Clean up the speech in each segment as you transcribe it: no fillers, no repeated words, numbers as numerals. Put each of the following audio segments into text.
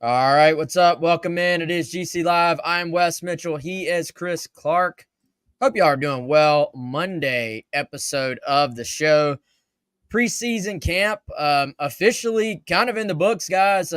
All right, what's up? Welcome in. It is GC Live. I'm Wes Mitchell. He is Chris Clark. Hope y'all are doing well. Monday episode of the show. Preseason camp officially kind of in the books, guys.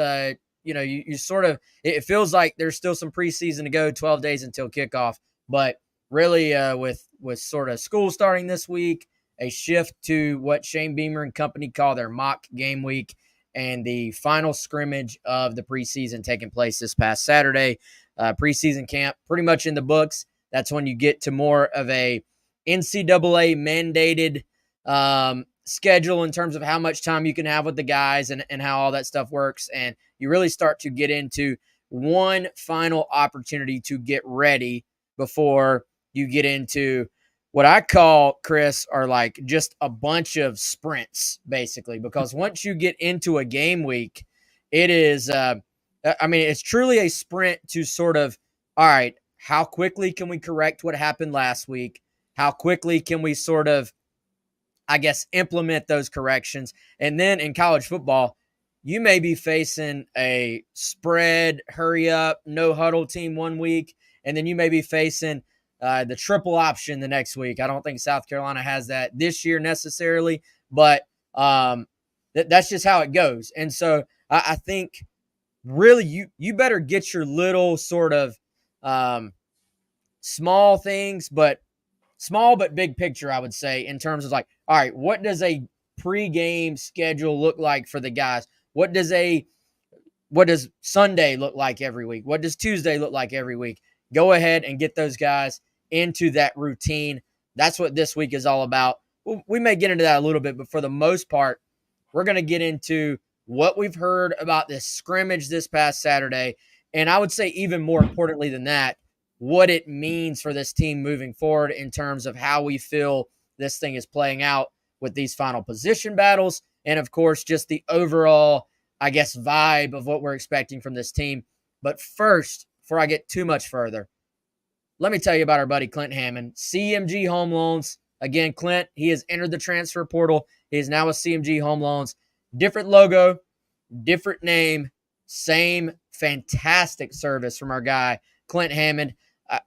You sort of, it feels like there's still some preseason to go, 12 days until kickoff. But really, with sort of school starting this week, a shift to what Shane Beamer and company call their mock game week, and the final scrimmage of the preseason taking place this past Saturday. Preseason camp pretty much in the books. That's when you get to more of a NCAA mandated schedule in terms of how much time you can have with the guys and how all that stuff works. And you really start to get into one final opportunity to get ready before you get into what I call, Chris, are like just a bunch of sprints, basically, because once you get into a game week, it is, it's truly a sprint to sort of, all right, how quickly can we correct what happened last week? How quickly can we sort of, I guess, implement those corrections? And then in college football, you may be facing a spread, hurry up, no huddle team one week, and then you may be facing the triple option the next week. I don't think South Carolina has that this year necessarily, but that's just how it goes. And so I think really you better get your little sort of small things, but small but big picture, I would say, in terms of like, all right, what does a pregame schedule look like for the guys? What does Sunday look like every week? What does Tuesday look like every week? Go ahead and get those guys into that routine. That's what this week is all about. We may get into that a little bit, but for the most part, we're going to get into what we've heard about this scrimmage this past Saturday. And I would say even more importantly than that, what it means for this team moving forward in terms of how we feel this thing is playing out with these final position battles. And of course, just the overall, I guess, vibe of what we're expecting from this team. But first, before I get too much further, let me tell you about our buddy Clint Hammond, CMG Home Loans. Again, Clint, he has entered the transfer portal. He is now with CMG Home Loans. Different logo, different name, same fantastic service from our guy, Clint Hammond.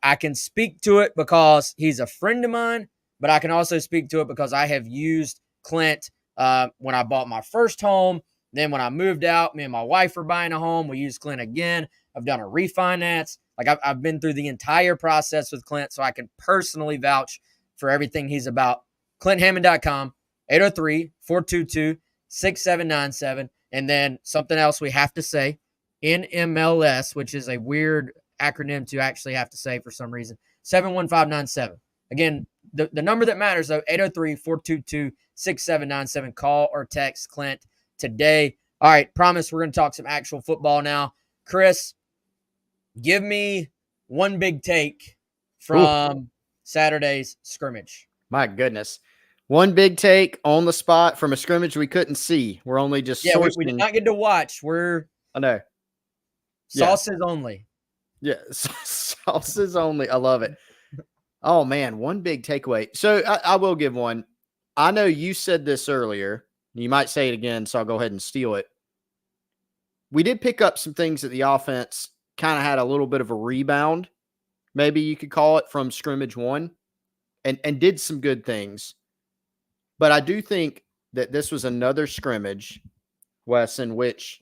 I can speak to it because he's a friend of mine, but I can also speak to it because I have used Clint when I bought my first home. Then when I moved out, me and my wife were buying a home. We used Clint again. I've done a refinance. Like I've been through the entire process with Clint, so I can personally vouch for everything he's about. ClintHammond.com, 803-422-6797. And then something else we have to say, NMLS, which is a weird acronym to actually have to say for some reason, 71597. Again, the number that matters, though, 803-422-6797. Call or text Clint today. All right, promise we're going to talk some actual football now. Chris, give me one big take from Saturday's scrimmage. My goodness. One big take on the spot from a scrimmage we couldn't see. We're only just sourcing. We did not get to watch. I know. Sauces only. Yeah, sauces only. I love it. Oh, man, one big takeaway. So I will give one. I know you said this earlier. You might say it again, so I'll go ahead and steal it. We did pick up some things that the offense kind of had a little bit of a rebound, maybe you could call it, from scrimmage one, and did some good things. But I do think that this was another scrimmage, Wes, in which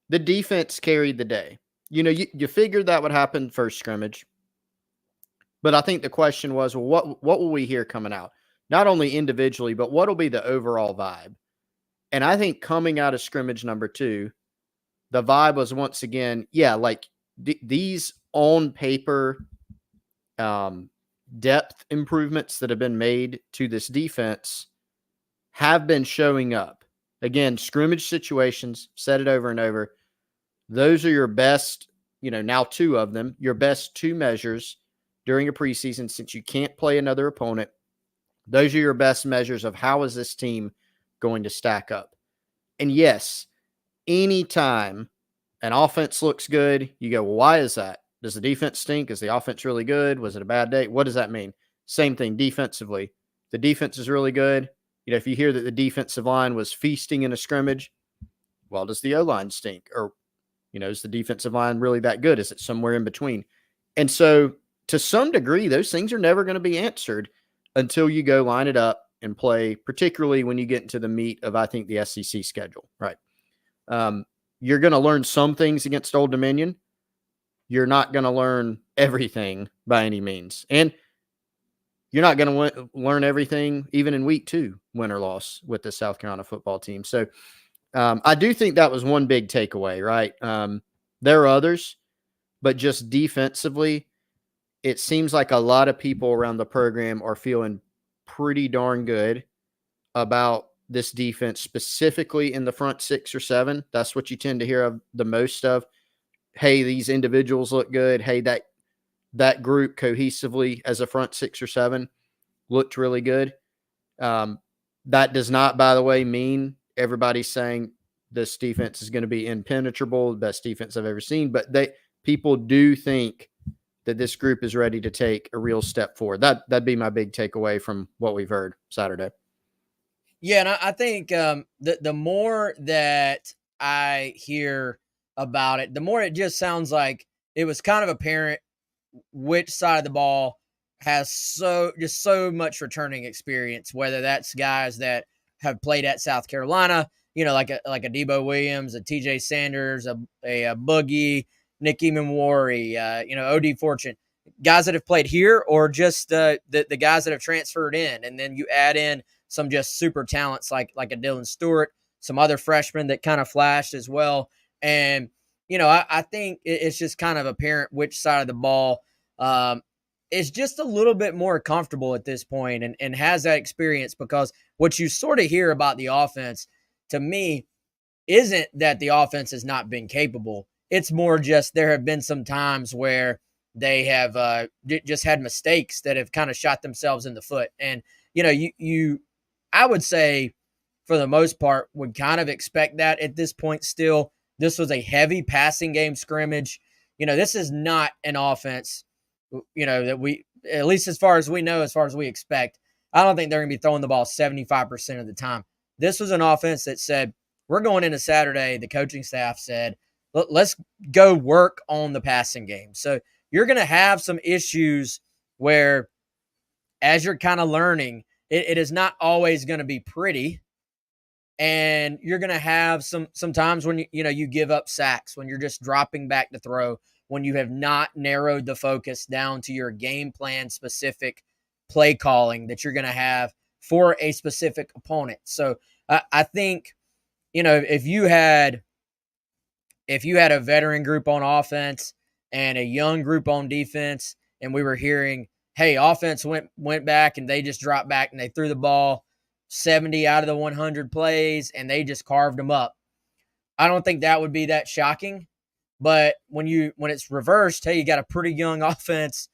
the defense carried the day. You know, you figured that would happen first scrimmage. But I think the question was, well, what will we hear coming out? Not only individually, but what will be the overall vibe? And I think coming out of scrimmage number 2, the vibe was once again, these on paper depth improvements that have been made to this defense have been showing up. Again, scrimmage situations, said it over and over. Those are your best, now 2 of them, your best 2 measures during a preseason, since you can't play another opponent. Those are your best measures of how is this team going to stack up. And yes, anytime an offense looks good, you go, well, why is that? Does the defense stink? Is the offense really good? Was it a bad day? What does that mean? Same thing defensively. The defense is really good. If you hear that the defensive line was feasting in a scrimmage, well, does the O-line stink? Or Is the defensive line really that good? Is it somewhere in between? And so to some degree, those things are never going to be answered until you go line it up and play, particularly when you get into the meat of, I think, the SEC schedule, right? You're going to learn some things against Old Dominion. You're not going to learn everything by any means. And you're not going to learn everything even in week 2, win or loss with the South Carolina football team. So I do think that was one big takeaway, right? There are others, but just defensively, it seems like a lot of people around the program are feeling pretty darn good about this defense, specifically in the front 6 or 7. That's what you tend to hear of the most of. Hey, these individuals look good. Hey, that group cohesively as a front 6 or 7 looked really good. That does not, by the way, mean everybody's saying this defense is going to be impenetrable, the best defense I've ever seen, but people do think that this group is ready to take a real step forward. That'd be my big takeaway from what we've heard Saturday. Yeah, and I think the more that I hear about it, the more it just sounds like it was kind of apparent which side of the ball has so much returning experience, whether that's guys that have played at South Carolina, like a Debo Williams, a TJ Sanders, a Boogie, Nicky Memori, OD Fortune, guys that have played here, or just the guys that have transferred in. And then you add in some just super talents like a Dylan Stewart, some other freshmen that kind of flashed as well. And, I think it's just kind of apparent which side of the ball is just a little bit more comfortable at this point and has that experience, because what you sort of hear about the offense, to me, isn't that the offense has not been capable. It's more just there have been some times where they have just had mistakes that have kind of shot themselves in the foot. And, I would say for the most part would kind of expect that at this point still. This was a heavy passing game scrimmage. This is not an offense, that we, at least as far as we know, as far as we expect, I don't think they're going to be throwing the ball 75% of the time. This was an offense that said, we're going into Saturday. The coaching staff said, let's go work on the passing game. So you're going to have some issues where, as you're kind of learning, it is not always going to be pretty. And you're going to have some times when you give up sacks, when you're just dropping back to throw, when you have not narrowed the focus down to your game plan specific play calling that you're going to have for a specific opponent. So I think, if you had a veteran group on offense and a young group on defense, and we were hearing, hey, offense went back and they just dropped back and they threw the ball 70 out of the 100 plays and they just carved them up, I don't think that would be that shocking. But when it's reversed, hey, you got a pretty young offense,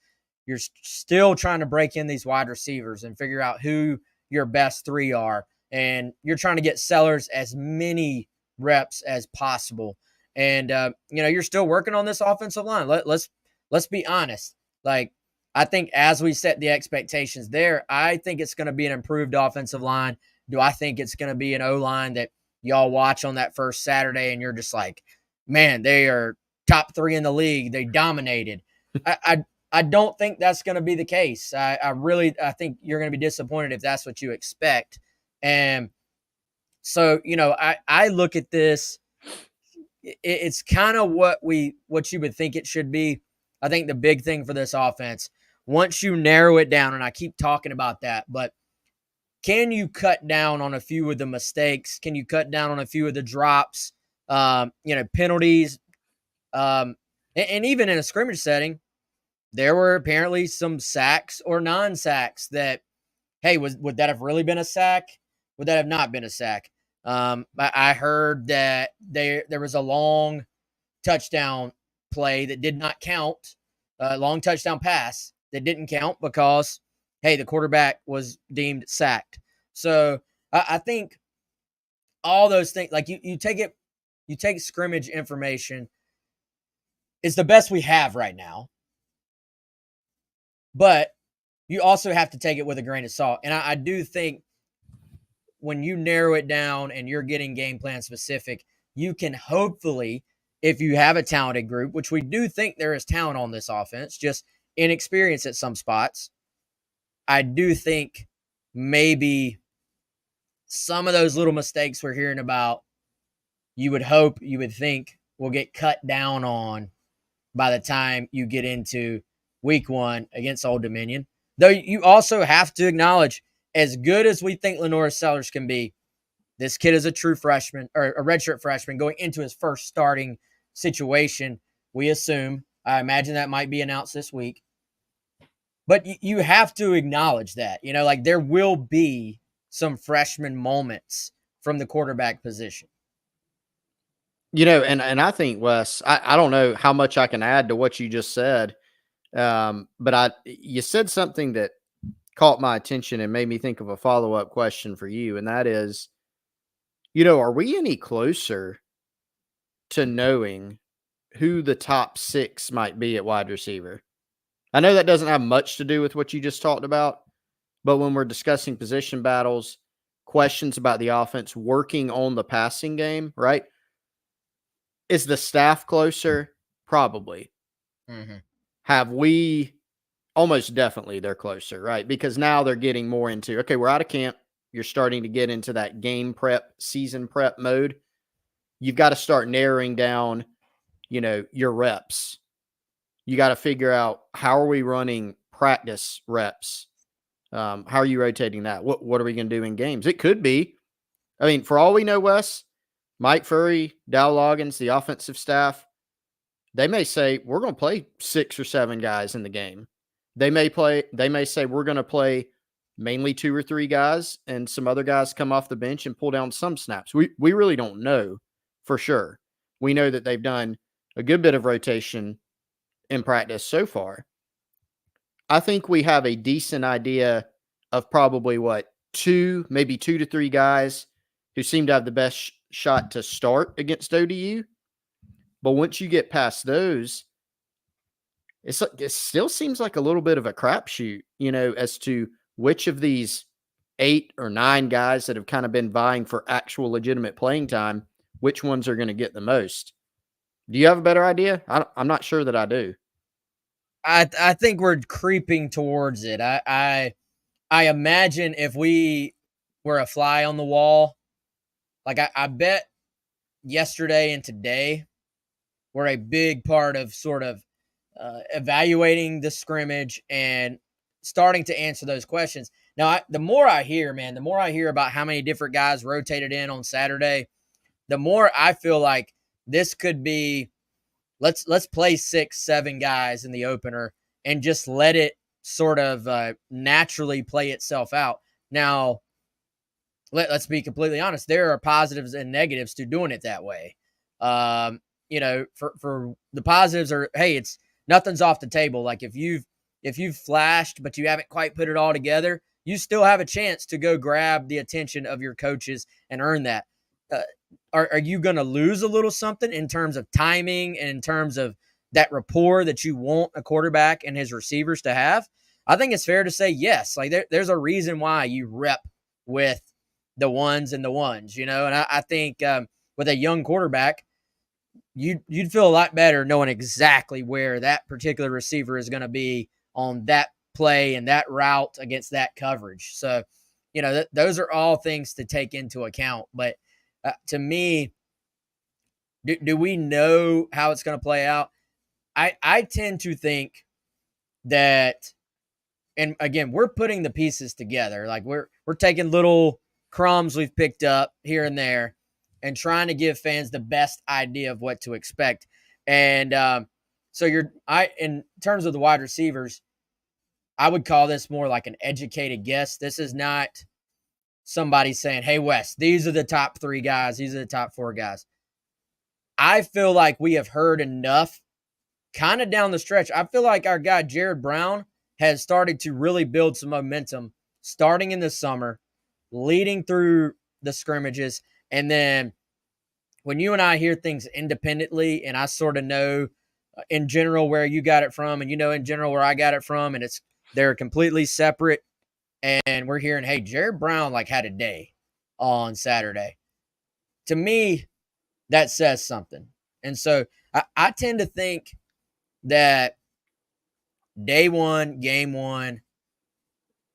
you're still trying to break in these wide receivers and figure out who your best 3 are, and you're trying to get Sellers as many reps as possible. And you're still working on this offensive line. Let's be honest. Like, I think as we set the expectations there, I think it's going to be an improved offensive line. Do I think it's going to be an O-line that y'all watch on that first Saturday and you're just like, man, they are top 3 in the league, they dominated? I don't think that's going to be the case. I think you're going to be disappointed if that's what you expect. And so, I look at this, it's kind of what you would think it should be. I think the big thing for this offense, once you narrow it down, and I keep talking about that, but can you cut down on a few of the mistakes? Can you cut down on a few of the drops, penalties? And even in a scrimmage setting, there were apparently some sacks or non-sacks that, hey, would that have really been a sack? Would that have not been a sack? I heard that there was a long touchdown play that did not count, a long touchdown pass that didn't count because, hey, the quarterback was deemed sacked. So I think all those things, like you take scrimmage information, it's the best we have right now, but you also have to take it with a grain of salt. And I do think when you narrow it down and you're getting game plan specific, you can hopefully, if you have a talented group, which we do think there is talent on this offense, just inexperience at some spots, I do think maybe some of those little mistakes we're hearing about, you would hope, you would think, will get cut down on by the time you get into week 1 against Old Dominion. Though you also have to acknowledge, as good as we think Lenora Sellers can be, this kid is a true freshman, or a redshirt freshman, going into his first starting situation, we assume. I imagine that might be announced this week. But you have to acknowledge that, like there will be some freshman moments from the quarterback position. And I think, Wes, I don't know how much I can add to what you just said, but you said something that caught my attention and made me think of a follow-up question for you, and that is, are we any closer to knowing who the top 6 might be at wide receiver? I know that doesn't have much to do with what you just talked about, but when we're discussing position battles, questions about the offense, working on the passing game, right? Is the staff closer? Probably. Mm-hmm. Have we? Almost definitely they're closer, right? Because now they're getting more into, okay, we're out of camp. You're starting to get into that game prep, season prep mode. You've got to start narrowing down, your reps. You got to figure out, how are we running practice reps? How are you rotating that? What are we going to do in games? It could be, for all we know, Wes, Mike Furry, Dow Loggins, the offensive staff, they may say, we're going to play 6 or 7 guys in the game. They may say, we're going to play mainly 2 or 3 guys, and some other guys come off the bench and pull down some snaps. We really don't know for sure. We know that they've done a good bit of rotation in practice so far. I think we have a decent idea of probably maybe 2 to 3 guys who seem to have the best shot to start against ODU. But once you get past those, it still seems like a little bit of a crapshoot, as to which of these 8 or 9 guys that have kind of been vying for actual legitimate playing time, which ones are going to get the most. Do you have a better idea? I'm not sure that I do. I think we're creeping towards it. I imagine if we were a fly on the wall, like I bet yesterday and today were a big part of sort of evaluating the scrimmage and starting to answer those questions. Now, the more I hear about how many different guys rotated in on Saturday, the more I feel like this could be, let's play 6, 7 guys in the opener and just let it sort of naturally play itself out. Now, let's be completely honest. There are positives and negatives to doing it that way. For the positives are, hey, it's nothing's off the table. Like if you've flashed, but you haven't quite put it all together, you still have a chance to go grab the attention of your coaches and earn that. Are you going to lose a little something in terms of timing and in terms of that rapport that you want a quarterback and his receivers to have? I think it's fair to say yes. Like there's a reason why you rep with the ones and the ones, and I think with a young quarterback, you'd feel a lot better knowing exactly where that particular receiver is going to be on that play and that route against that coverage. So, those are all things to take into account. But to me, do we know how it's going to play out? I tend to think that, and again, we're putting the pieces together. Like we're taking little crumbs we've picked up here and there and trying to give fans the best idea of what to expect. And so in terms of the wide receivers, I would call this more like an educated guess. This is not somebody saying, hey, Wes, these are the top 3 guys. These are the top 4 guys. I feel like we have heard enough kind of down the stretch. I feel like our guy, Jared Brown, has started to really build some momentum starting in the summer, leading through the scrimmages. And then when you and I hear things independently, and I sort of know in general where you got it from, and in general where I got it from, and they're completely separate. And we're hearing, hey, Jared Brown had a day on Saturday. To me, that says something. And so I tend to think that day one, game one,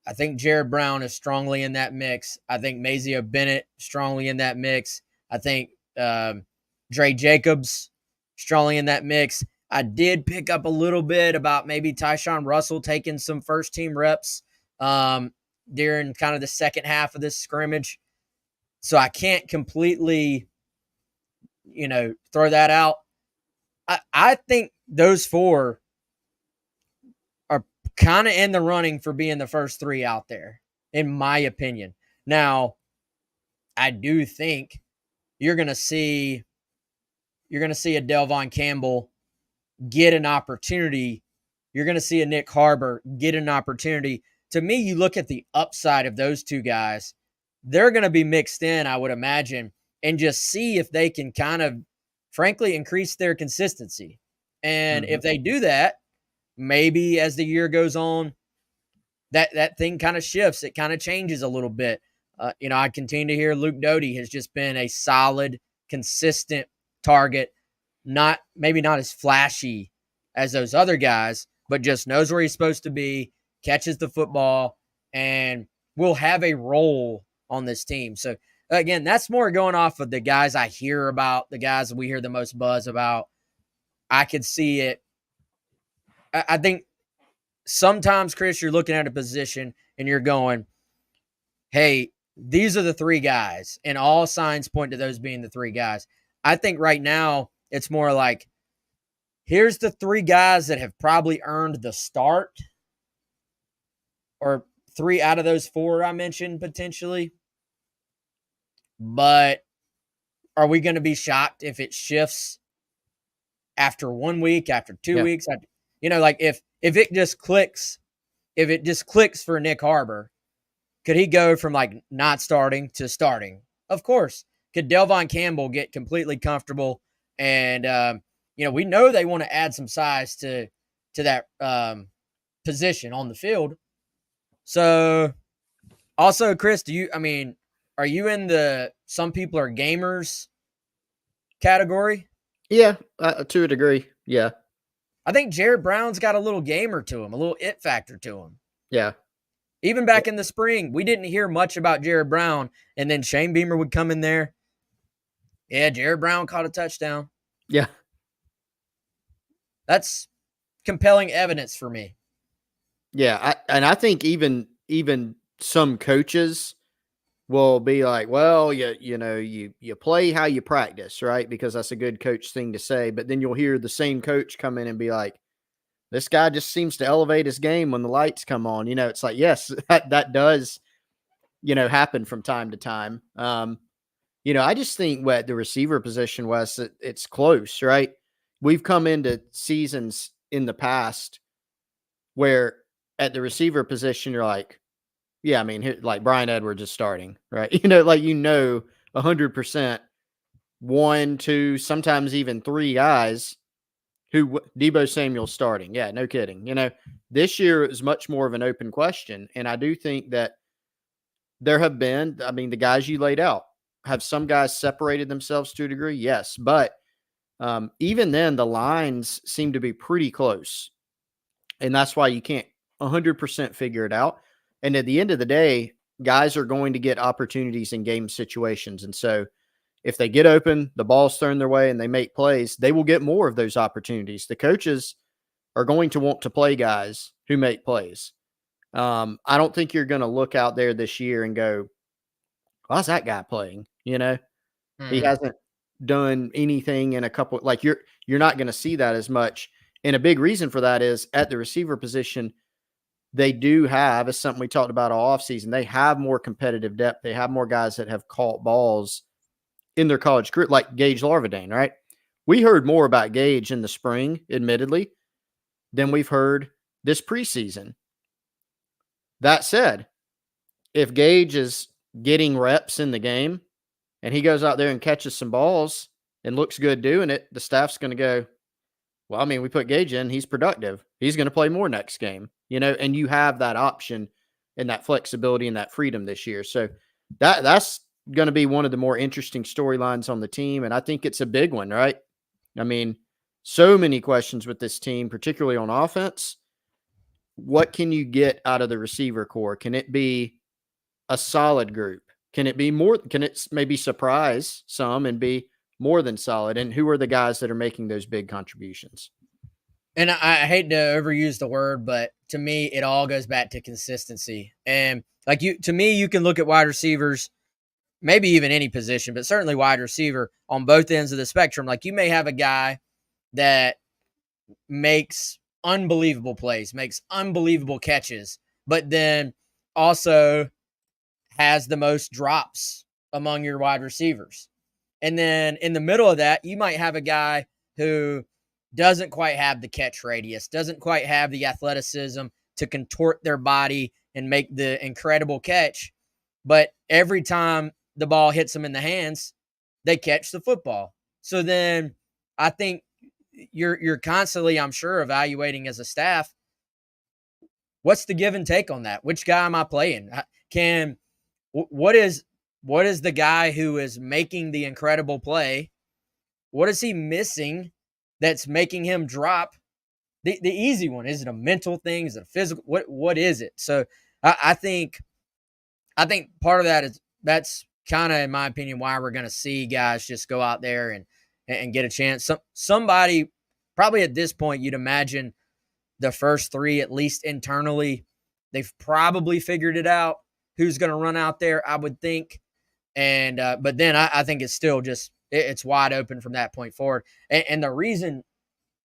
I think Jared Brown is strongly in that mix. I think Mazeo Bennett strongly in that mix. I think Dre Jacobs strongly in that mix. I did pick up a little bit about maybe Tyshawn Russell taking some first team reps during kind of the second half of this scrimmage. So I can't completely, throw that out. I think those four are kind of in the running for being the first three out there, in my opinion. Now, I do think you're going to see a Delvon Campbell get an opportunity. You're going to see a Nick Harbor get an opportunity. To me, you look at the upside of those two guys, they're going to be mixed in, I would imagine, and just see if they can kind of, frankly, increase their consistency. And if they do that, maybe as the year goes on, that thing kind of shifts. It kind of changes a little bit. I continue to hear Luke Doty has just been a solid, consistent target. Maybe not as flashy as those other guys, but just knows where he's supposed to be, catches the football, and will have a role on this team. So, again, that's more going off of the guys I hear about, the guys that we hear the most buzz about. I could see it. I think sometimes, Chris, you're looking at a position and you're going, hey, these are the three guys, and all signs point to those being the three guys. I think right now it's more like, here's the three guys that have probably earned the start, or three out of those four I mentioned potentially. But are we going to be shocked if it shifts after 1 week, after 2 weeks? If it just clicks for Nick Harbor, could he go from like not starting to starting? Of course. Could Delvon Campbell get completely comfortable? And, we know they want to add some size to that position on the field. So also, Chris, are you in the some people are gamers category? Yeah, to a degree. Yeah. I think Jared Brown's got a little gamer to him, a little it factor to him. Yeah. Even back in the spring, we didn't hear much about Jared Brown, and then Shane Beamer would come in there. Yeah, Jared Brown caught a touchdown. Yeah. That's compelling evidence for me. Yeah, I think even some coaches will be like, well, you play how you practice, right? Because that's a good coach thing to say. But then you'll hear the same coach come in and be like, this guy just seems to elevate his game when the lights come on. It's like, yes, that does, happen from time to time. I just think at the receiver position, Wes, it's close, right? We've come into seasons in the past where at the receiver position, you're like, yeah, like Brian Edwards is starting, right? 100%, 1, 2, sometimes even 3 guys who Deebo Samuel's starting. Yeah, no kidding. This year is much more of an open question. And I do think that there have been, the guys you laid out, have some guys separated themselves to a degree? Yes. But even then, the lines seem to be pretty close. And that's why you can't 100% figure it out. And at the end of the day, guys are going to get opportunities in game situations. And so if they get open, the ball's thrown their way, and they make plays, they will get more of those opportunities. The coaches are going to want to play guys who make plays. I don't think you're going to look out there this year and go, how's that guy playing? He hasn't done anything in a couple, like you're not going to see that as much. And a big reason for that is at the receiver position, they do have, as something we talked about all offseason, they have more competitive depth. They have more guys that have caught balls in their college career, like Gage Larvadain, right? We heard more about Gage in the spring, admittedly, than we've heard this preseason. That said, if Gage is getting reps in the game and he goes out there and catches some balls and looks good doing it, the staff's going to go, well, we put Gage in, he's productive. He's going to play more next game, and you have that option and that flexibility and that freedom this year. So that's going to be one of the more interesting storylines on the team. And I think it's a big one, right? I mean, so many questions with this team, particularly on offense. What can you get out of the receiver core? Can it be a solid group? Can it be more? Can it maybe surprise some and be more than solid? And who are the guys that are making those big contributions? And I hate to overuse the word, but to me, it all goes back to consistency. And like to me, you can look at wide receivers, maybe even any position, but certainly wide receiver on both ends of the spectrum. Like you may have a guy that makes unbelievable plays, makes unbelievable catches, but then also has the most drops among your wide receivers. And then in the middle of that, you might have a guy who doesn't quite have the catch radius, doesn't quite have the athleticism to contort their body and make the incredible catch. But every time the ball hits them in the hands, they catch the football. So then I think you're constantly, I'm sure, evaluating as a staff, what's the give and take on that? Which guy am I playing? What is the guy who is making the incredible play? What is he missing that's making him drop? The easy one, is it a mental thing? Is it a physical? What is it? So I think part of that is that's kind of, in my opinion, why we're going to see guys just go out there and get a chance. Somebody probably at this point, you'd imagine the first three, at least internally, they've probably figured it out who's going to run out there, I would think. And but then I think it's still just it's wide open from that point forward. And the reason,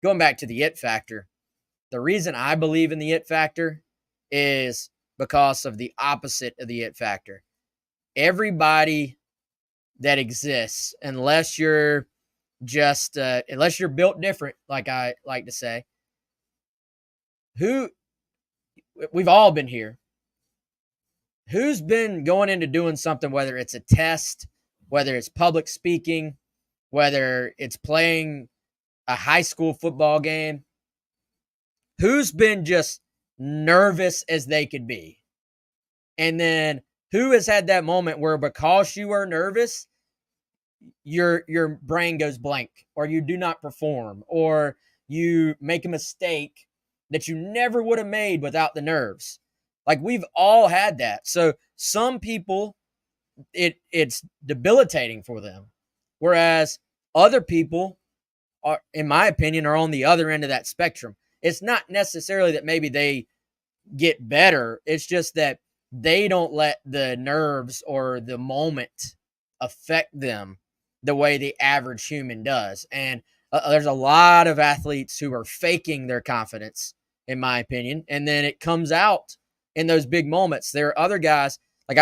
going back to the it factor, the reason I believe in the it factor is because of the opposite of the it factor. Everybody that exists, unless you're just unless you're built different, like I like to say, we've all been here. Who's been going into doing something, whether it's a test, whether it's public speaking, whether it's playing a high school football game, who's been just nervous as they could be? And then who has had that moment where because you are nervous, your brain goes blank, or you do not perform, or you make a mistake that you never would have made without the nerves? Like, we've all had that. So some people, it's debilitating for them, whereas other people are, in my opinion, are on the other end of that spectrum. It's not necessarily that maybe they get better. It's just that they don't let the nerves or the moment affect them the way the average human does. And there's a lot of athletes who are faking their confidence, in my opinion, and then it comes out in those big moments. There are other guys, like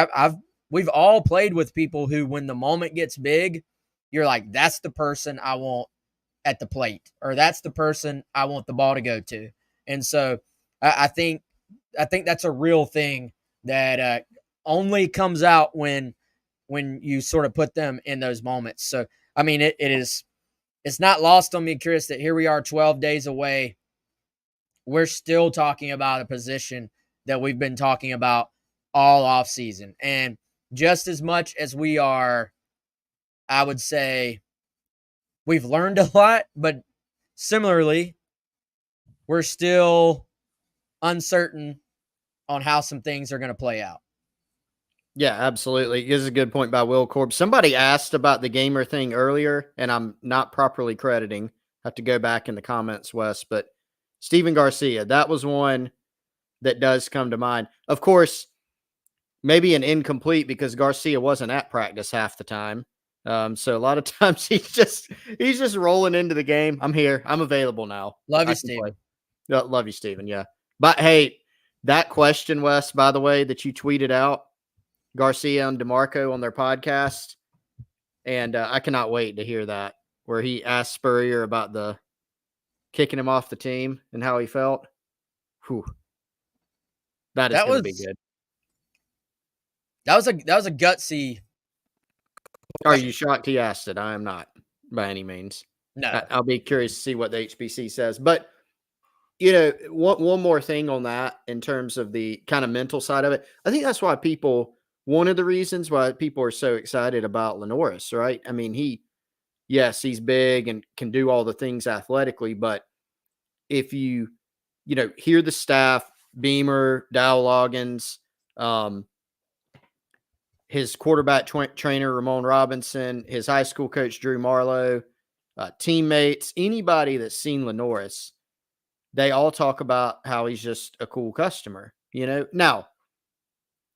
we've all played with people who, when the moment gets big, you're like, that's the person I want at the plate, or that's the person I want the ball to go to. And so I think that's a real thing that only comes out when you sort of put them in those moments. So, I mean, it's not lost on me, Chris, that here we are 12 days away. We're still talking about a position that we've been talking about all off season. And just as much as we are, I would say, we've learned a lot, but similarly, we're still uncertain on how some things are going to play out. Yeah, absolutely. This is a good point by Will Korb. Somebody asked about the gamer thing earlier, and I'm not properly crediting. I have to go back in the comments, Wes, but Steven Garcia, that was one that does come to mind. Of course, maybe an incomplete because Garcia wasn't at practice half the time. So a lot of times he's just rolling into the game. I'm here. I'm available now. Love you, Steven. Love you, Steven. Yeah. But hey, that question, Wes, by the way, that you tweeted out, Garcia and DeMarco on their podcast, and I cannot wait to hear that, where he asked Spurrier about the kicking him off the team and how he felt. Whew. That is going to be good. That was a gutsy. Are you shocked he asked it? I am not, by any means. No. I'll be curious to see what the HBC says. But, you know, one more thing on that in terms of the kind of mental side of it. I think that's why one of the reasons why people are so excited about Lenoris, right? I mean, yes, he's big and can do all the things athletically, but if you hear the staff, Beamer, Dow Loggins, his quarterback trainer, Ramon Robinson, his high school coach, Drew Marlowe, teammates, anybody that's seen Lenoris, they all talk about how he's just a cool customer. Now,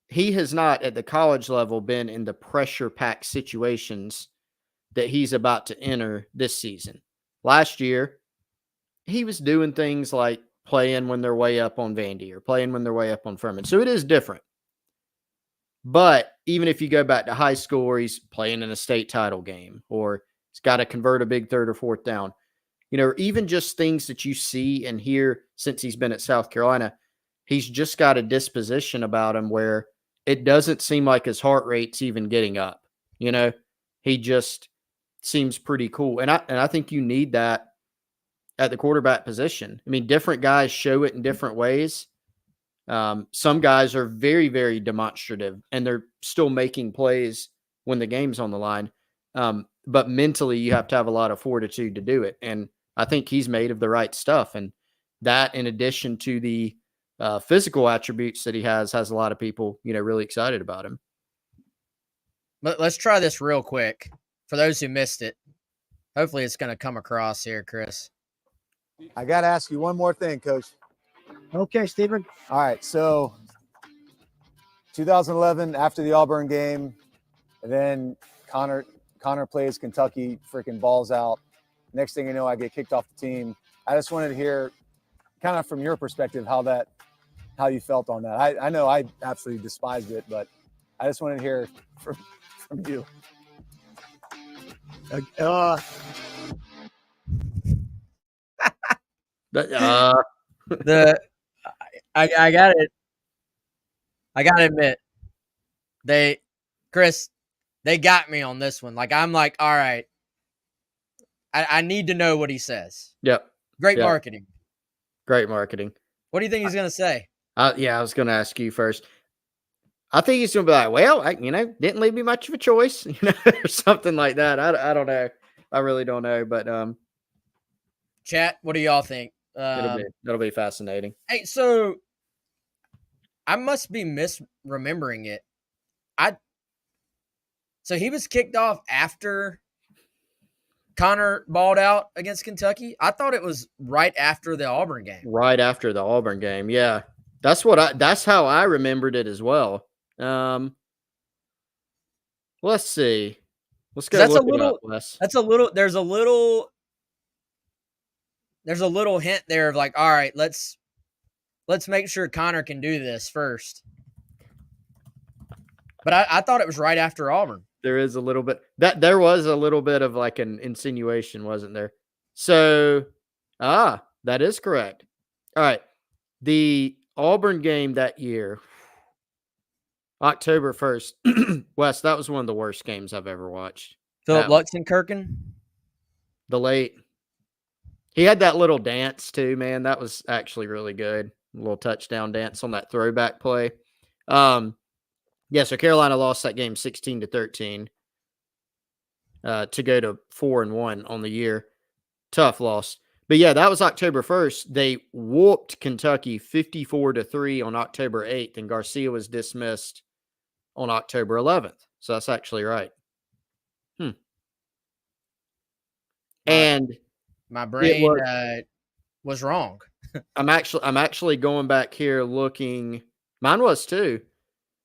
he has not at the college level been in the pressure-packed situations that he's about to enter this season. Last year, he was doing things like playing when they're way up on Vandy or playing when they're way up on Furman. So it is different. But even if you go back to high school where he's playing in a state title game or he's got to convert a big third or fourth down, even just things that you see and hear since he's been at South Carolina, he's just got a disposition about him where it doesn't seem like his heart rate's even getting up. He just seems pretty cool. And I think you need that at the quarterback position. I mean, different guys show it in different ways. Some guys are very, very demonstrative and they're still making plays when the game's on the line. But mentally you have to have a lot of fortitude to do it. And I think he's made of the right stuff. And that, in addition to the physical attributes that he has a lot of people, really excited about him. But let's try this real quick for those who missed it. Hopefully it's going to come across here, Chris. I got to ask you one more thing, Coach. Okay, Stephen. All right. So 2011, after the Auburn game, and then Connor plays Kentucky, freaking balls out. Next thing you know, I get kicked off the team. I just wanted to hear kind of from your perspective how you felt on that. I know I absolutely despised it, but I just wanted to hear from you. I gotta admit, Chris, they got me on this one. Like, I'm like, all right, I need to know what he says. Yep. Great marketing. Great marketing. What do you think he's gonna say? I was going to ask you first. I think he's going to be like, well, didn't leave me much of a choice, or something like that. I don't know. I really don't know, but chat, what do y'all think? That'll be fascinating. Hey, so I must be misremembering it. So he was kicked off after Connor balled out against Kentucky. I thought it was right after the Auburn game. Right after the Auburn game, yeah. That's how I remembered it as well. Let's see. Let's go. Look it up, Wes. There's a little hint there of like, all right, let's make sure Connor can do this first. But I thought it was right after Auburn. There is a little bit there was a little bit of like an insinuation, wasn't there? So, that is correct. All right. The Auburn game that year, October 1st, Wes, that was one of the worst games I've ever watched. Philip Luxenkirchen? He had that little dance too, man. That was actually really good. A little touchdown dance on that throwback play. So Carolina lost that game 16-13 to go to 4-1 on the year. Tough loss. But yeah, that was October 1st. They whooped Kentucky 54-3 on October 8th, and Garcia was dismissed on October 11th. So that's actually right. And my brain was wrong. I'm actually going back here looking. Mine was too.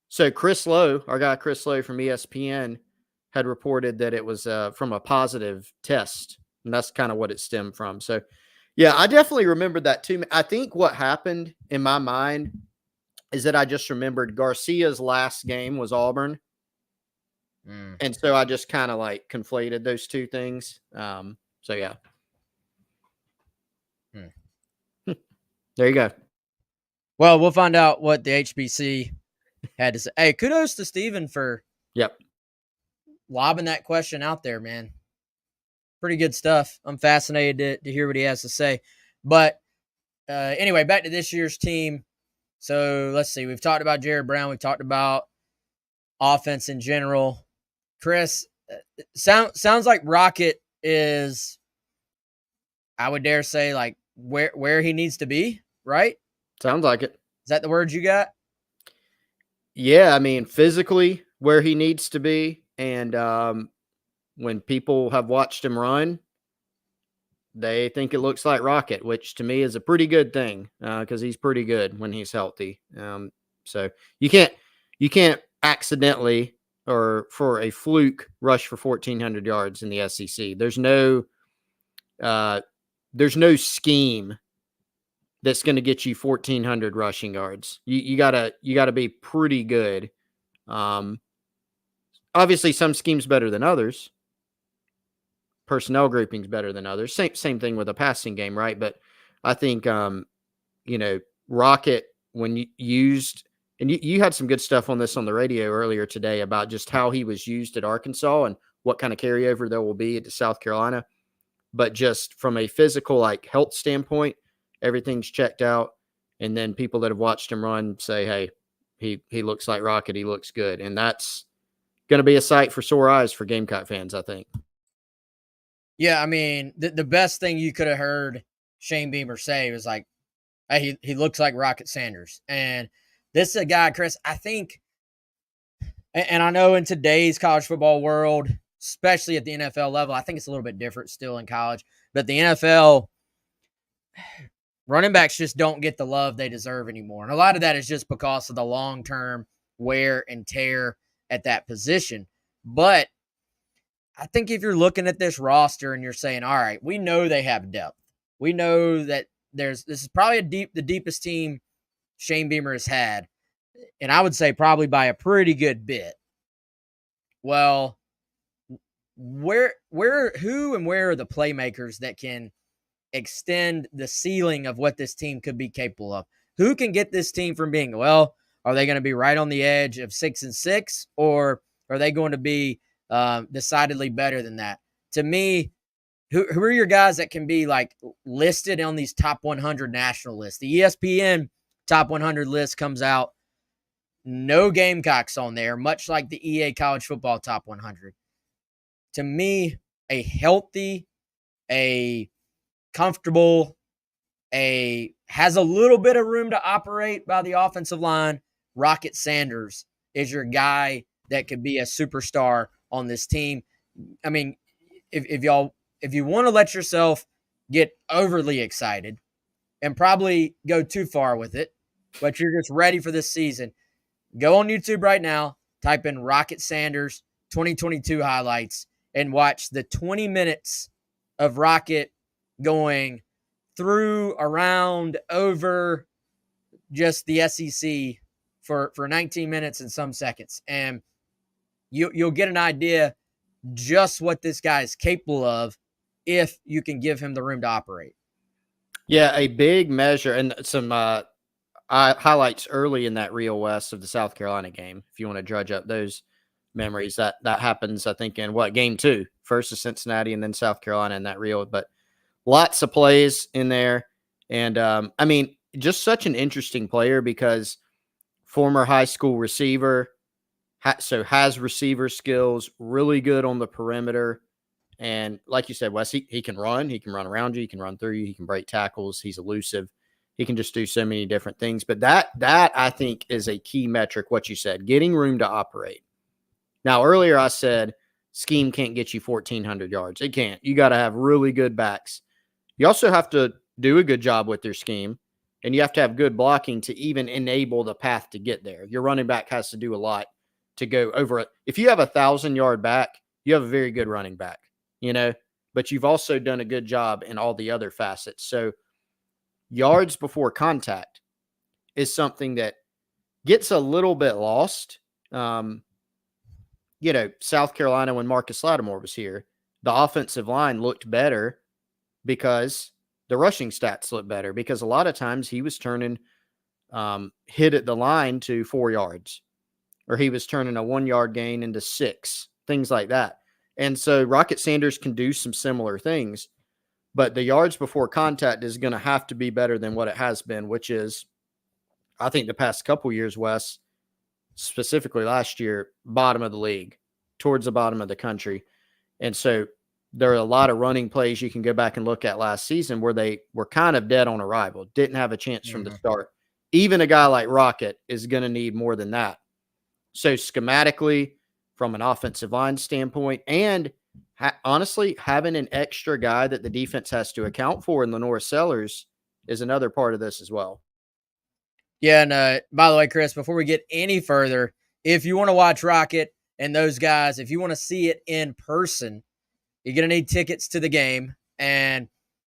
So Chris Lowe, our guy Chris Lowe from ESPN, had reported that it was from a positive test, and that's kind of what it stemmed from. So, yeah, I definitely remembered that too. I think what happened in my mind is that I just remembered Garcia's last game was Auburn, and so I just kind of like conflated those two things. So yeah. There you go. Well, we'll find out what the HBC had to say. Hey, kudos to Steven for lobbing that question out there, man. Pretty good stuff. I'm fascinated to hear what he has to say. But anyway, back to this year's team. So let's see. We've talked about Jared Brown. We've talked about offense in general. Chris, sounds like Rocket is, I would dare say, like where he needs to be, right? Sounds like it. Is that the word you got? Yeah, I mean, physically where he needs to be, and when people have watched him run, they think it looks like Rocket, which to me is a pretty good thing because he's pretty good when he's healthy. So you can't accidentally or for a fluke rush for 1,400 yards in the SEC. There's no scheme that's going to get you 1,400 rushing yards. You gotta be pretty good. Obviously, some schemes better than others. Personnel groupings better than others. Same thing with a passing game, right? But I think Rocket, when you used, and you had some good stuff on this on the radio earlier today about just how he was used at Arkansas and what kind of carryover there will be at South Carolina. But just from a physical, like, health standpoint, everything's checked out. And then people that have watched him run say, hey, he looks like Rocket. He looks good. And that's going to be a sight for sore eyes for Gamecock fans, I think. Yeah, I mean, the best thing you could have heard Shane Beamer say was like, hey, he looks like Rocket Sanders. And this is a guy, Chris, I think, and I know in today's college football world, especially at the NFL level, I think it's a little bit different still in college. But the NFL, running backs just don't get the love they deserve anymore. And a lot of that is just because of the long-term wear and tear at that position. But I think if you're looking at this roster and you're saying, all right, we know they have depth. We know that this is probably the deepest team Shane Beamer has had. And I would say probably by a pretty good bit. Well, who and where are the playmakers that can extend the ceiling of what this team could be capable of? Who can get this team from being, well, are they going to be right on the edge of 6-6, or are they going to be decidedly better than that? To me, who are your guys that can be like listed on these top 100 national lists? The ESPN top 100 list comes out, no Gamecocks on there, much like the EA College Football top 100. To me, a healthy, a comfortable, has a little bit of room to operate by the offensive line, Rocket Sanders is your guy that could be a superstar on this team. I mean, if you want to let yourself get overly excited and probably go too far with it, but you're just ready for this season, go on YouTube right now, type in Rocket Sanders 2022 highlights, and watch the 20 minutes of Rocket going through, around, over just the SEC for 19 minutes and some seconds. And you'll get an idea just what this guy is capable of if you can give him the room to operate. Yeah, a big measure, and some highlights early in that Real West of the South Carolina game, if you want to drudge up those memories. That happens, I think, in game 2, first to Cincinnati and then South Carolina in that Real. But lots of plays in there. And, I mean, just such an interesting player because former high school receiver, so has receiver skills, really good on the perimeter. And like you said, Wes, he can run. He can run around you. He can run through you. He can break tackles. He's elusive. He can just do so many different things. But that I think is a key metric, what you said, getting room to operate. Now, earlier I said scheme can't get you 1,400 yards. It can't. You got to have really good backs. You also have to do a good job with your scheme, and you have to have good blocking to even enable the path to get there. Your running back has to do a lot to go over it. If you have a 1,000-yard back, you have a very good running back, but you've also done a good job in all the other facets. So yards before contact is something that gets a little bit lost. South Carolina, when Marcus Lattimore was here, the offensive line looked better because the rushing stats looked better, because a lot of times he was turning hit at the line to 4 yards, or he was turning a 1-yard gain into 6, things like that. And so Rocket Sanders can do some similar things, but the yards before contact is going to have to be better than what it has been, which is, I think, the past couple years, Wes, specifically last year, bottom of the league, towards the bottom of the country. And so there are a lot of running plays you can go back and look at last season where they were kind of dead on arrival, didn't have a chance from the start. Even a guy like Rocket is going to need more than that. So schematically, from an offensive line standpoint, and honestly, having an extra guy that the defense has to account for in Lenore Sellers is another part of this as well. Yeah, and by the way, Chris, before we get any further, if you want to watch Rocket and those guys, if you want to see it in person, you're going to need tickets to the game. And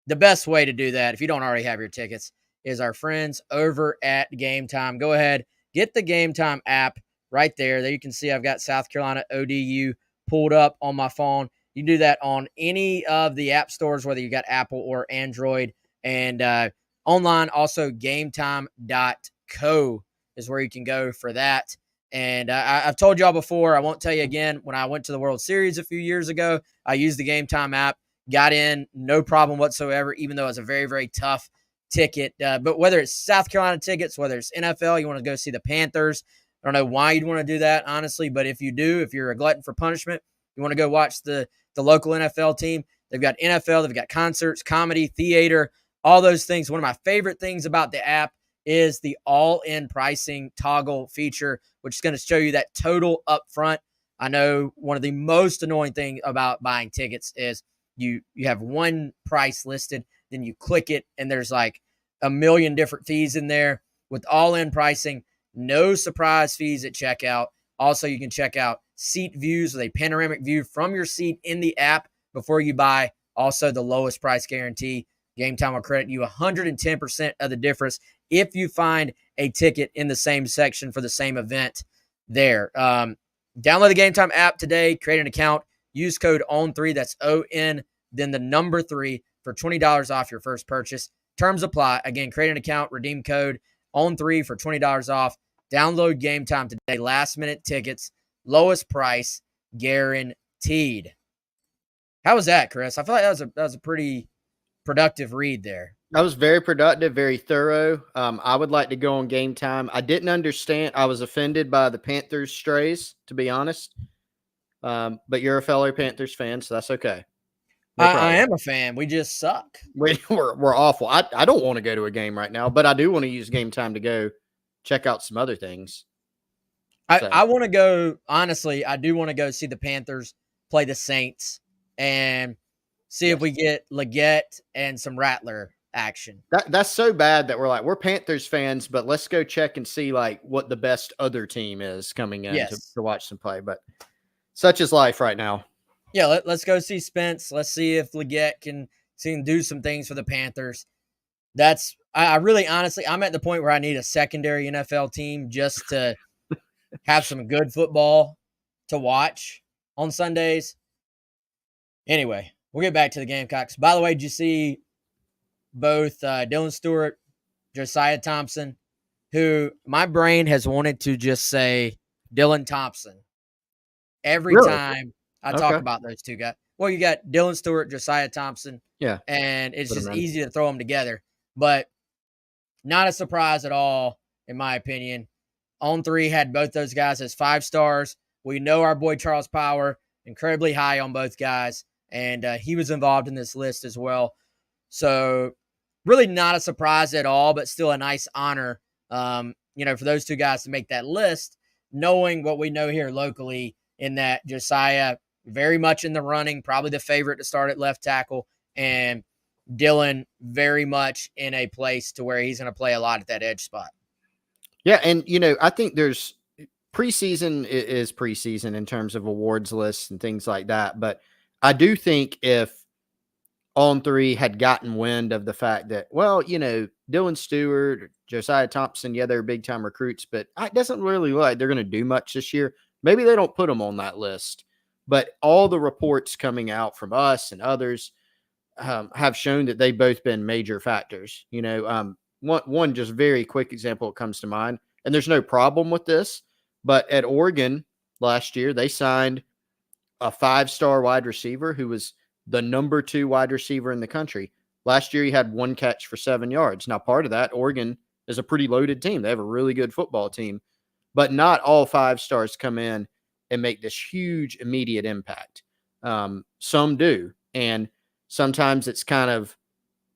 the best way to do that, if you don't already have your tickets, is our friends over at Game Time. Go ahead, get the Game Time app right there. There you can see I've got South Carolina ODU pulled up on my phone. You can do that on any of the app stores, whether you got Apple or Android. And online, also gametime.co is where you can go for that. And I've told y'all before, I won't tell you again, when I went to the World Series a few years ago, I used the Game Time app, got in, no problem whatsoever, even though it was a very, very tough ticket. But whether it's South Carolina tickets, whether it's NFL, you want to go see the Panthers, I don't know why you'd want to do that, honestly, but if you do, if you're a glutton for punishment, you want to go watch the local NFL team. They've got NFL, they've got concerts, comedy, theater, all those things. One of my favorite things about the app is the all-in pricing toggle feature, which is going to show you that total up front. I know one of the most annoying things about buying tickets is you have one price listed, then you click it, and there's like a million different fees in there. With all-in pricing, no surprise fees at checkout. Also, you can check out seat views with a panoramic view from your seat in the app before you buy. Also, the lowest price guarantee. Game Time will credit you 110% of the difference if you find a ticket in the same section for the same event there. Download the Game Time app today, create an account, use code ON3, that's ON, then the number 3 for $20 off your first purchase. Terms apply. Again, create an account, redeem code ON3 for $20 off. Download Game Time today. Last minute tickets, lowest price guaranteed. How was that, Chris? I feel like that was a pretty productive read there. That was very productive, very thorough. I would like to go on Game Time. I didn't understand. I was offended by the Panthers strays, to be honest. But you're a fellow Panthers fan, so that's okay. No I am a fan. We just suck. We're awful. I don't want to go to a game right now, but I do want to use Game Time to go check out some other things. I want to go, honestly, I do want to go see the Panthers play the Saints and see if we get Luedecke and some Rattler action. That's so bad that we're Panthers fans, but let's go check and see like what the best other team is coming in to watch them play. But such is life right now. Yeah, let's go see Spence. Let's see if Luedecke can do some things for the Panthers. I really, honestly, I'm at the point where I need a secondary NFL team just to have some good football to watch on Sundays. Anyway, we'll get back to the Gamecocks. By the way, did you see both Dylan Stewart, Josiah Thompson, who my brain has wanted to just say Dylan Thompson every time I talk about those two guys. Well, you got Dylan Stewart, Josiah Thompson. Yeah. And it's just easy to throw them together. But not a surprise at all, in my opinion. On3 had both those guys as 5 stars. We know our boy Charles Power, incredibly high on both guys. And he was involved in this list as well. So really not a surprise at all, but still a nice honor, for those two guys to make that list, knowing what we know here locally in that Josiah very much in the running, probably the favorite to start at left tackle, and Dylan very much in a place to where he's going to play a lot at that edge spot. Yeah, and, I think there's preseason is preseason in terms of awards lists and things like that, but I do think if On3 had gotten wind of the fact that, Dylan Stewart, Josiah Thompson, they're big-time recruits, but it doesn't really look like they're going to do much this year. Maybe they don't put them on that list. But all the reports coming out from us and others have shown that they've both been major factors. One just very quick example that comes to mind, and there's no problem with this, but at Oregon last year, they signed a 5-star wide receiver who was the number 2 wide receiver in the country. Last year, he had 1 catch for 7 yards. Now, part of that, Oregon is a pretty loaded team. They have a really good football team, but not all 5 stars come in and make this huge immediate impact. Some do. And sometimes it's kind of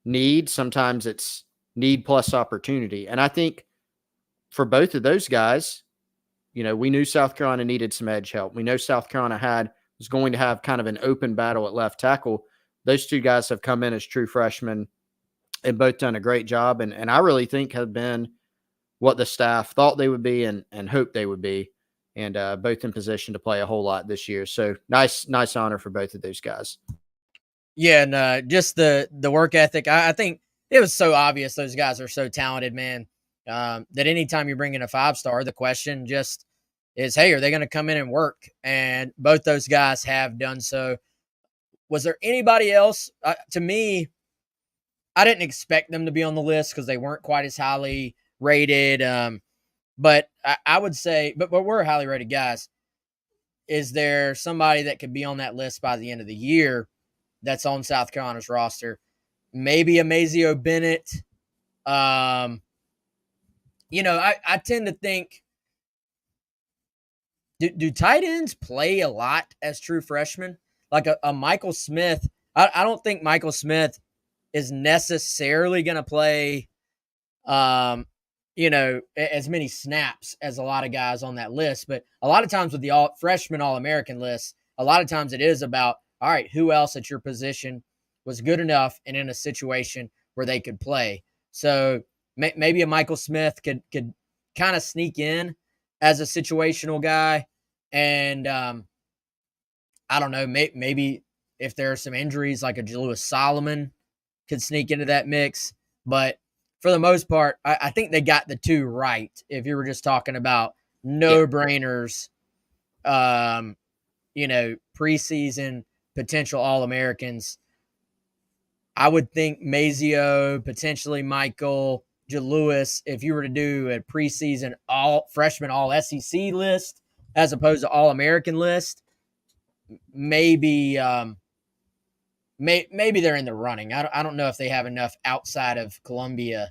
need, sometimes it's need plus opportunity. And I think for both of those guys, we knew South Carolina needed some edge help. We know South Carolina was going to have kind of an open battle at left tackle. Those two guys have come in as true freshmen and both done a great job. And I really think have been what the staff thought they would be and hoped they would be, and both in position to play a whole lot this year. So nice honor for both of those guys. Yeah, and just the work ethic. I think it was so obvious those guys are so talented, man, that anytime you bring in a 5-star, the question just is, hey, are they going to come in and work? And both those guys have done so. Was there anybody else? To me, I didn't expect them to be on the list because they weren't quite as highly rated. But I would say, but we're highly rated guys. Is there somebody that could be on that list by the end of the year that's on South Carolina's roster? Maybe Amazio Bennett. I tend to think, do tight ends play a lot as true freshmen? Like a Michael Smith. I don't think Michael Smith is necessarily going to play, as many snaps as a lot of guys on that list. But a lot of times with the freshman All-American list, a lot of times it is about, all right, who else at your position was good enough and in a situation where they could play? So maybe a Michael Smith could kind of sneak in as a situational guy. And I don't know, maybe if there are some injuries like a Jalewis Solomon could sneak into that mix. But for the most part, I think they got the two right. If you were just talking about no-brainers, preseason potential All-Americans, I would think Mazio, potentially Michael, Jalewis, if you were to do a preseason freshman All-SEC list as opposed to All-American list, maybe they're in the running. I don't know if they have enough outside of Columbia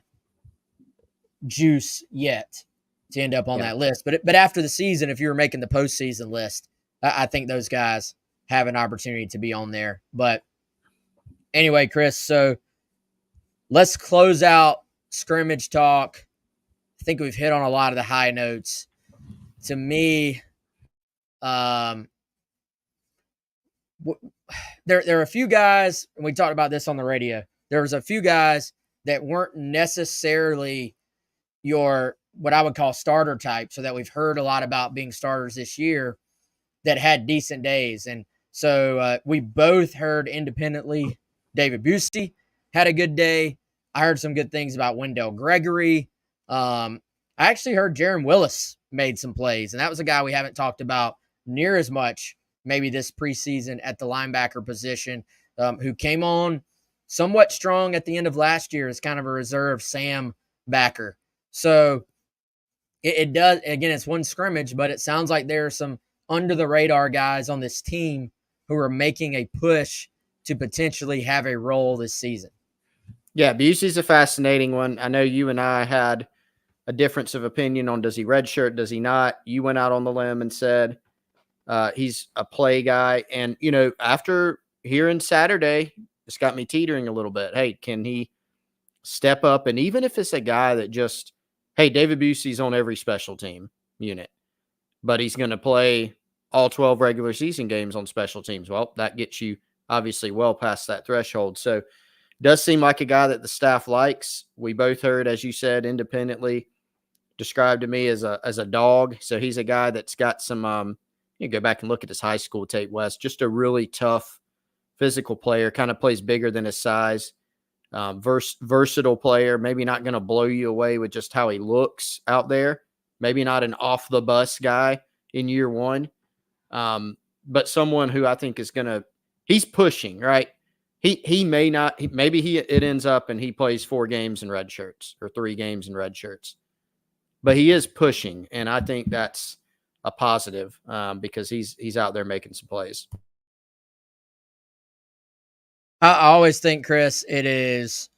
juice yet to end up on that list. But after the season, if you were making the postseason list, I think those guys have an opportunity to be on there. But anyway, Chris, so let's close out scrimmage talk. I think we've hit on a lot of the high notes. To me, there are a few guys, and we talked about this on the radio. There was a few guys that weren't necessarily your, what I would call starter type, so that we've heard a lot about being starters this year, that had decent days. And so we both heard independently David Busey had a good day. I heard some good things about Wendell Gregory. I actually heard Jaron Willis made some plays, and that was a guy we haven't talked about near as much maybe this preseason at the linebacker position, who came on somewhat strong at the end of last year as kind of a reserve Sam backer. So it does, again, it's one scrimmage, but it sounds like there are some under the radar guys on this team who are making a push to potentially have a role this season. Yeah, Busey's a fascinating one. I know you and I had a difference of opinion on, does he redshirt, does he not? You went out on the limb and said he's a play guy. And, after hearing Saturday, it's got me teetering a little bit. Hey, can he step up? And even if it's a guy that just, hey, David Busey's on every special team unit, but he's going to play all 12 regular season games on special teams. Well, that gets you obviously well past that threshold. So it does seem like a guy that the staff likes. We both heard, as you said, independently described to me as a dog. So he's a guy that's got some, you go back and look at his high school tape, Wes, just a really tough physical player, kind of plays bigger than his size, versatile player, maybe not going to blow you away with just how he looks out there. Maybe not an off the bus guy in year one, but someone who I think is he's pushing, right? He may not, maybe it ends up and he plays 4 games in red shirts or 3 games in red shirts, but he is pushing. And I think that's a positive because he's out there making some plays. I always think, Chris, it's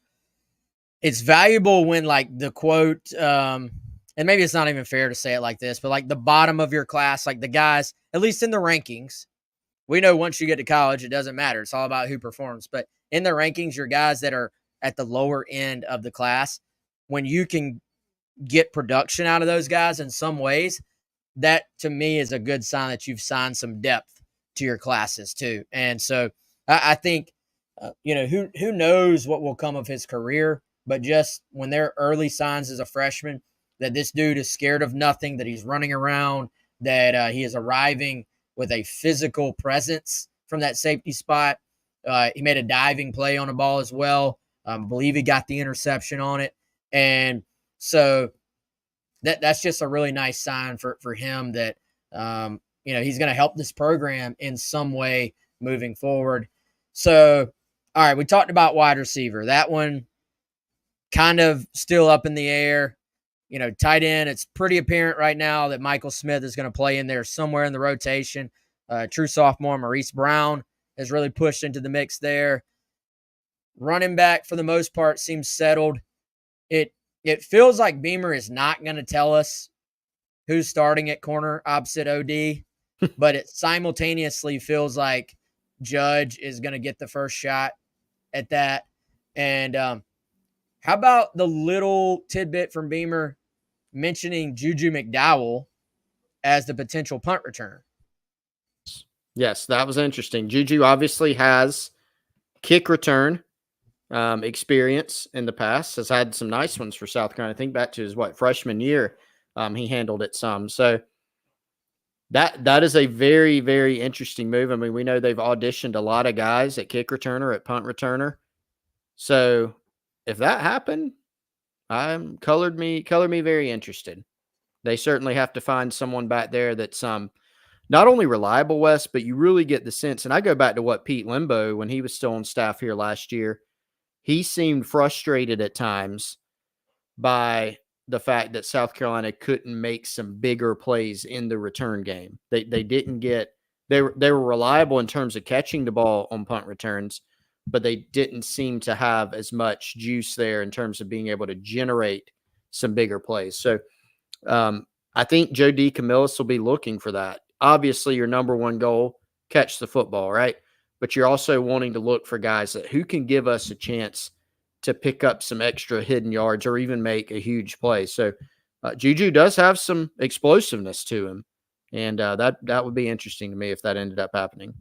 valuable when, like, the quote, and maybe it's not even fair to say it like this, but like the bottom of your class, like the guys, at least in the rankings, we know once you get to college, it doesn't matter. It's all about who performs. But in the rankings, your guys that are at the lower end of the class, when you can get production out of those guys in some ways, that to me is a good sign that you've signed some depth to your classes too. And so I think, who knows what will come of his career, but just when there are early signs as a freshman that this dude is scared of nothing, that he's running around, that he is arriving with a physical presence from that safety spot. He made a diving play on a ball as well. I believe he got the interception on it. And so that's just a really nice sign for him that, he's going to help this program in some way moving forward. So, all right, we talked about wide receiver. That one kind of still up in the air. Tight end, it's pretty apparent right now that Michael Smith is going to play in there somewhere in the rotation. True sophomore Maurice Brown has really pushed into the mix there. Running back, for the most part, seems settled. It feels like Beamer is not going to tell us who's starting at corner opposite OD, but it simultaneously feels like Judge is going to get the first shot at that. And how about the little tidbit from Beamer mentioning Juju McDowell as the potential punt returner? Yes, that was interesting. Juju obviously has kick return experience in the past, has had some nice ones for South Carolina. I think back to his freshman year, he handled it some. So that is a very, very interesting move. I mean, we know they've auditioned a lot of guys at kick returner, at punt returner. So if that happened, color me very interested. They certainly have to find someone back there that's not only reliable, Wes, but you really get the sense. And I go back to what Pete Limbo, when he was still on staff here last year, he seemed frustrated at times by the fact that South Carolina couldn't make some bigger plays in the return game. They were reliable in terms of catching the ball on punt returns, but they didn't seem to have as much juice there in terms of being able to generate some bigger plays. So I think Joe DeCamillis will be looking for that. Obviously, your number one goal, catch the football, right? But you're also wanting to look for guys who can give us a chance to pick up some extra hidden yards or even make a huge play. So Juju does have some explosiveness to him, and that would be interesting to me if that ended up happening.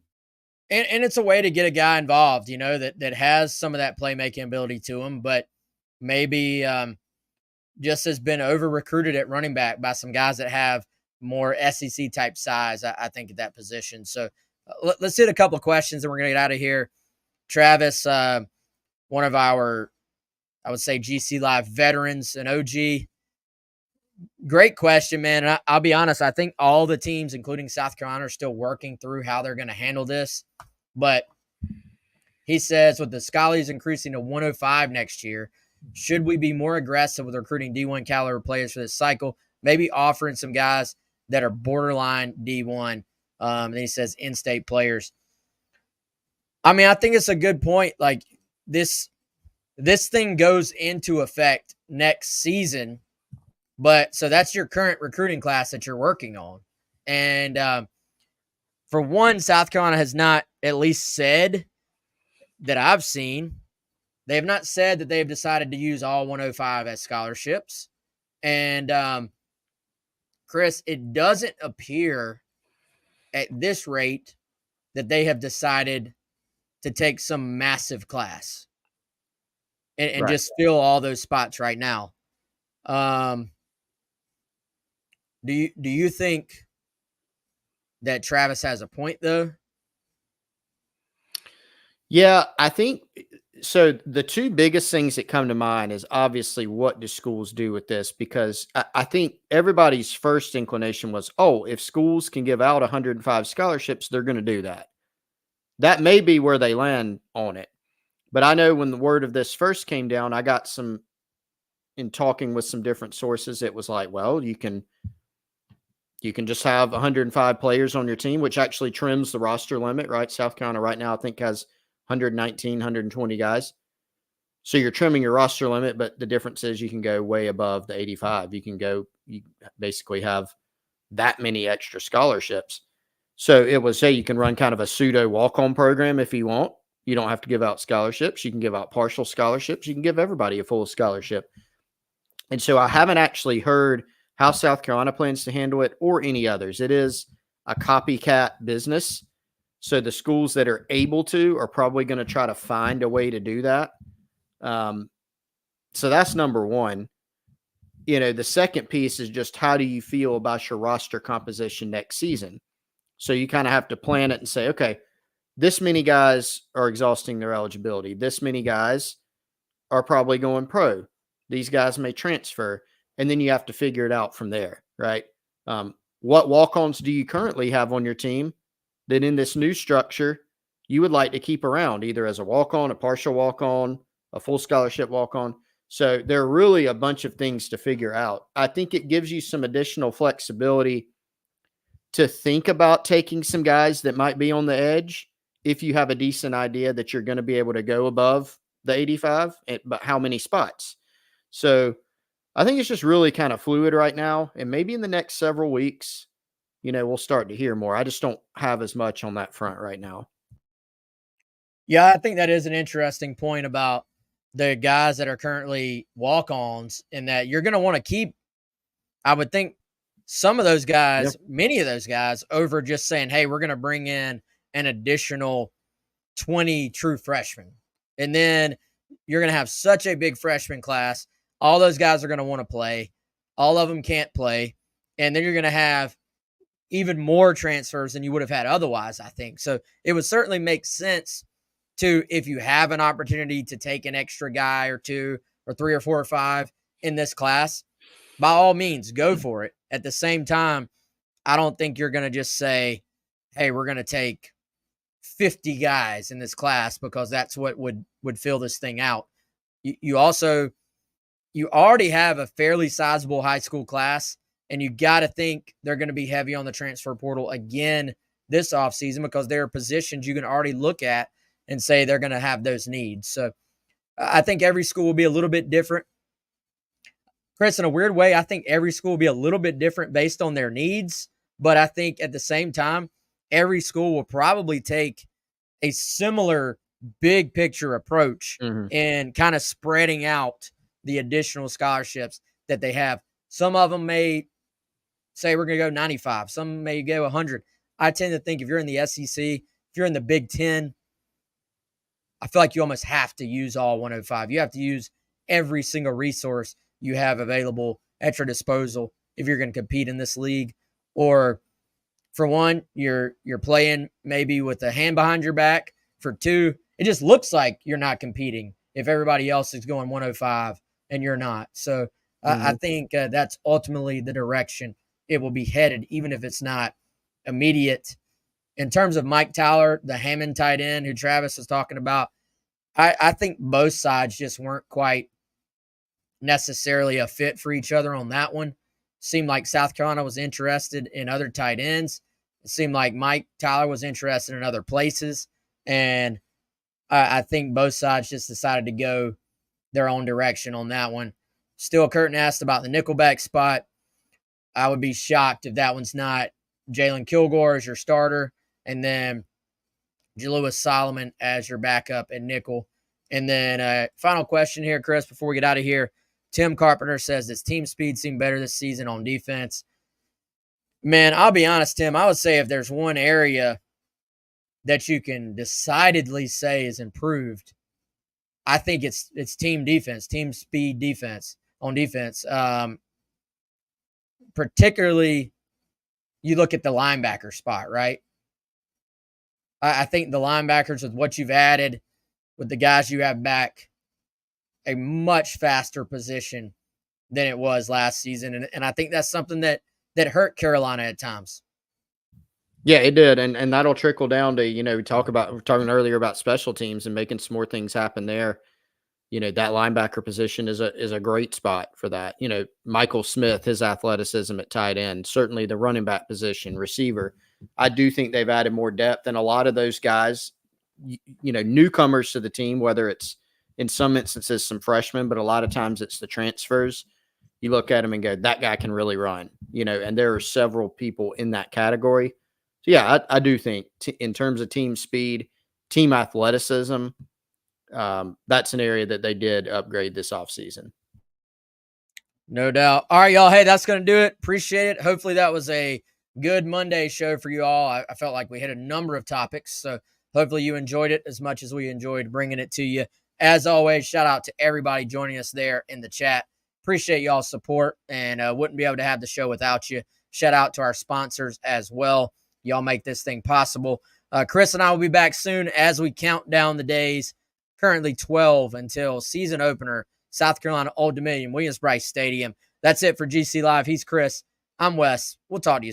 And it's a way to get a guy involved, that has some of that playmaking ability to him, but maybe just has been over-recruited at running back by some guys that have more SEC type size, I think, at that position. So let's hit a couple of questions and we're going to get out of here. Travis, one of our, I would say, GC Live veterans, an OG. Great question, man. And I'll be honest, I think all the teams, including South Carolina, are still working through how they're going to handle this. But he says, with the Schollies increasing to 105 next year, should we be more aggressive with recruiting D1 caliber players for this cycle? Maybe offering some guys that are borderline D1. And he says in-state players. I mean, I think it's a good point. Like this thing goes into effect next season, but so that's your current recruiting class that you're working on. And for one, South Carolina has not at least said that I've seen. They have not said that they've decided to use all 105 as scholarships. And Chris, it doesn't appear at this rate that they have decided to take some massive class and Right. just fill all those spots right now. Do you think that Travis has a point though? Yeah, I think so. The two biggest things that come to mind is obviously what do schools do with this? Because I think everybody's first inclination was, if schools can give out 105 scholarships, they're going to do that. That may be where they land on it. But I know when the word of this first came down, I got in talking with some different sources, it was like, well, you can just have 105 players on your team, which actually trims the roster limit, right? South Carolina right now, I think, has 119, 120 guys. So you're trimming your roster limit, but the difference is you can go way above the 85. You basically have that many extra scholarships. So it was, hey, you can run kind of a pseudo walk-on program if you want. You don't have to give out scholarships. You can give out partial scholarships. You can give everybody a full scholarship. And so I haven't actually heard how South Carolina plans to handle it or any others. It is a copycat business. So the schools that are able to are probably going to try to find a way to do that. So that's number one. The second piece is just how do you feel about your roster composition next season? So you kind of have to plan it and say, okay, this many guys are exhausting their eligibility. This many guys are probably going pro. These guys may transfer. And then you have to figure it out from there, right? What walk-ons do you currently have on your team that in this new structure you would like to keep around, either as a walk-on, a partial walk-on, a full scholarship walk-on? So there are really a bunch of things to figure out. I think it gives you some additional flexibility to think about taking some guys that might be on the edge if you have a decent idea that you're going to be able to go above the 85, but how many spots? So I think it's just really kind of fluid right now. And maybe in the next several weeks, we'll start to hear more. I just don't have as much on that front right now. Yeah, I think that is an interesting point about the guys that are currently walk-ons, in that you're going to want to keep, I would think, some of those guys, many of those guys, over just saying, hey, we're going to bring in an additional 20 true freshmen. And then you're going to have such a big freshman class. All those guys are going to want to play. All of them can't play. And then you're going to have even more transfers than you would have had otherwise, I think. So it would certainly make sense to, if you have an opportunity to take an extra guy or two or three or four or five in this class, by all means, go for it. At the same time, I don't think you're going to just say, hey, we're going to take 50 guys in this class because that's what would fill this thing out. You already have a fairly sizable high school class, and you got to think they're going to be heavy on the transfer portal again this offseason because there are positions you can already look at and say they're going to have those needs. So I think every school will be a little bit different. Chris, in a weird way, I think every school will be a little bit different based on their needs. But I think at the same time, every school will probably take a similar big picture approach and kind of spreading out the additional scholarships that they have. Some of them may say we're going to go 95. Some may go 100. I tend to think if you're in the SEC, if you're in the Big Ten, I feel like you almost have to use all 105. You have to use every single resource you have available at your disposal if you're going to compete in this league. Or for one, you're playing maybe with a hand behind your back. For two, it just looks like you're not competing if everybody else is going 105 and you're not. So I think that's ultimately the direction it will be headed, even if it's not immediate. In terms of Mike Tyler, the Hammond tight end who Travis was talking about, I think both sides just weren't quite necessarily a fit for each other on that one. Seemed like South Carolina was interested in other tight ends. It seemed like Mike Tyler was interested in other places. And I think both sides just decided to go their own direction on that one. Still, Curtin asked about the nickelback spot. I would be shocked if that one's not Jalen Kilgore as your starter, and then Jalewis Solomon as your backup at nickel. And then final question here, Chris, before we get out of here. Tim Carpenter says, does team speed seem better this season on defense? Man, I'll be honest, Tim. I would say if there's one area that you can decidedly say is improved, I think it's team defense, team speed defense on defense. Particularly, you look at the linebacker spot, right? I think the linebackers, with what you've added, with the guys you have back, a much faster position than it was last season. And I think that's something that hurt Carolina at times. Yeah, it did. And that'll trickle down to, we're talking earlier about special teams and making some more things happen there. That linebacker position is a great spot for that. Michael Smith, his athleticism at tight end, certainly the running back position, receiver. I do think they've added more depth, and a lot of those guys, newcomers to the team, whether it's in some instances some freshmen, but a lot of times it's the transfers. You look at them and go, that guy can really run, and there are several people in that category. yeah, I do think in terms of team speed, team athleticism, that's an area that they did upgrade this offseason. No doubt. All right, y'all. Hey, that's going to do it. Appreciate it. Hopefully that was a good Monday show for you all. I felt like we hit a number of topics, so hopefully you enjoyed it as much as we enjoyed bringing it to you. As always, shout out to everybody joining us there in the chat. Appreciate y'all's support, and wouldn't be able to have the show without you. Shout out to our sponsors as well. Y'all make this thing possible. Chris and I will be back soon as we count down the days. Currently 12 until season opener, South Carolina Old Dominion, Williams-Brice Stadium. That's it for GC Live. He's Chris. I'm Wes. We'll talk to you soon.